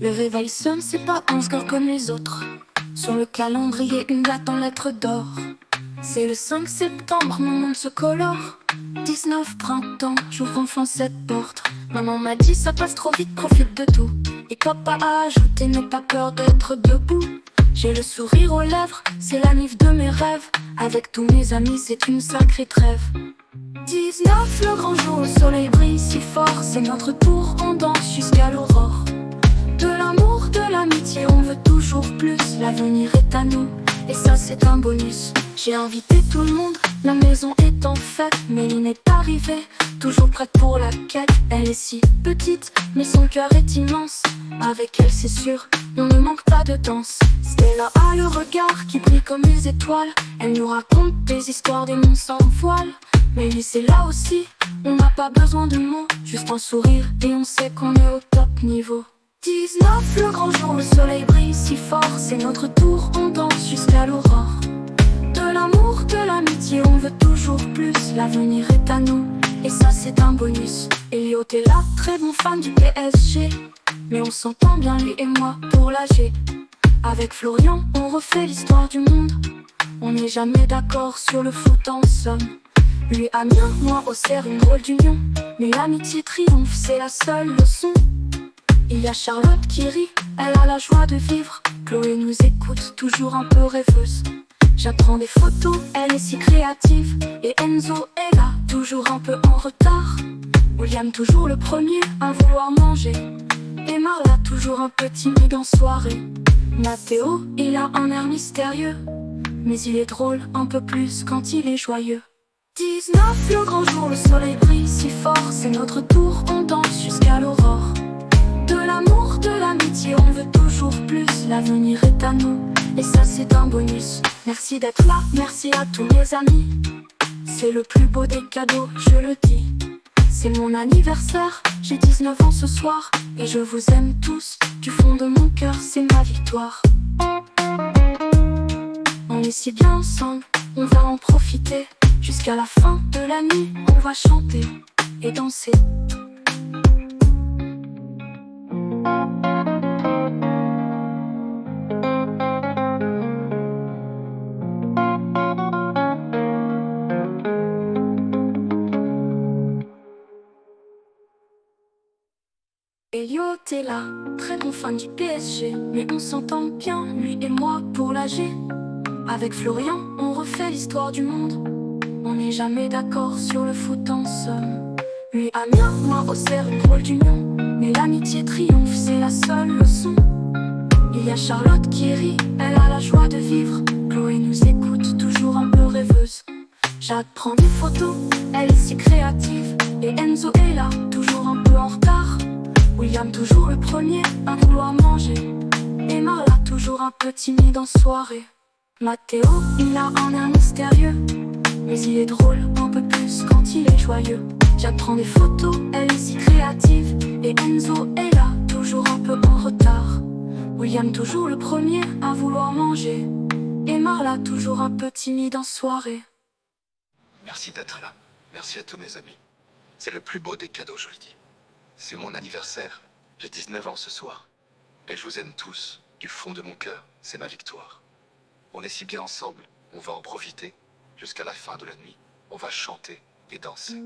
Le réveil sonne, c'est pas 11 heures comme les autres. Sur le calendrier, une date en lettres d'or. C'est le 5 septembre, mon monde se colore. 19 printemps, j'ouvre enfin cette porte. Maman m'a dit ça passe trop vite, profite de tout. Et papa a ajouté, n'aie pas peur d'être debout. J'ai le sourire aux lèvres, c'est la nif de mes rêves. Avec tous mes amis, c'est une sacrée trêve. 19, le grand jour, le soleil brille si fort. C'est notre tour, on danse jusqu'à l'aurore. De l'amour, de l'amitié, on veut toujours plus. L'avenir est à nous, et ça c'est un bonus. J'ai invité tout le monde, la maison est en fête. Méline est arrivée, toujours prête pour la quête. Elle est si petite, mais son cœur est immense. Avec elle c'est sûr, on ne manque pas de danse. Stella a le regard qui brille comme les étoiles. Elle nous raconte des histoires des monts sans voile. Mais lui c'est là aussi, on n'a pas besoin de mots. Juste un sourire et on sait qu'on est au top niveau. 19, le grand jour, le soleil brille si fort. C'est notre tour, on danse jusqu'à l'aurore. De l'amour, de l'amitié, on veut toujours plus. L'avenir est à nous, et ça c'est un bonus. Elliot est là, très bon fan du PSG. Mais on s'entend bien lui et moi pour l'AG. Avec Florian, on refait l'histoire du monde. On n'est jamais d'accord sur le foot en somme. Lui Amiens, moi Auxerre, une drôle d'union. Mais l'amitié triomphe, c'est la seule leçon. Il y a Charlotte qui rit, elle a la joie de vivre. Chloé nous écoute, toujours un peu rêveuse. J'apprends des photos, elle est si créative. Et Enzo est là, toujours un peu en retard. William toujours le premier à vouloir manger. Et Marla toujours un peu timide en soirée. Mathéo, il a un air mystérieux. Mais il est drôle un peu plus quand il est joyeux. 19, le grand jour, le soleil brille si fort. C'est notre tour, on danse jusqu'à l'aurore. De l'amour, de l'amitié, on veut toujours plus. L'avenir est à nous, et ça c'est un bonus. Merci d'être là, merci à tous mes amis. C'est le plus beau des cadeaux, je le dis. C'est mon anniversaire, j'ai 19 ans ce soir. Et je vous aime tous, du fond de mon cœur, c'est ma victoire. On est si bien ensemble, on va en profiter. Jusqu'à la fin de la nuit, on va chanter et danser. Elliot est là, très bon fan du PSG. Mais on s'entend bien, lui et moi, pour l'AG. Avec Florian, on refait l'histoire du monde. On n'est jamais d'accord sur le foot en somme. Lui Amiens, moi Auxerre, une drôle d'union. Mais l'amitié triomphe, c'est la seule leçon. Il y a Charlotte qui rit, elle a la joie de vivre. Chloé nous écoute, toujours un peu rêveuse. Jade prend des photos, elle est si créative. Et Enzo est là, toujours un peu en retard. William toujours le premier à vouloir manger. Et Marla toujours un peu timide en soirée. Mathéo, il a un air mystérieux. Mais il est drôle un peu plus quand il est joyeux. J'apprends des photos, elle est si créative. Et Enzo est là, toujours un peu en retard. William toujours le premier à vouloir manger. Et Marla toujours un peu timide en soirée. Merci d'être là. Merci à tous mes amis. C'est le plus beau des cadeaux, je le dis. C'est mon anniversaire. J'ai 19 ans ce soir. Et je vous aime tous. Du fond de mon cœur, c'est ma victoire. On est si bien ensemble, on va en profiter. Jusqu'à la fin de la nuit, on va chanter et danser.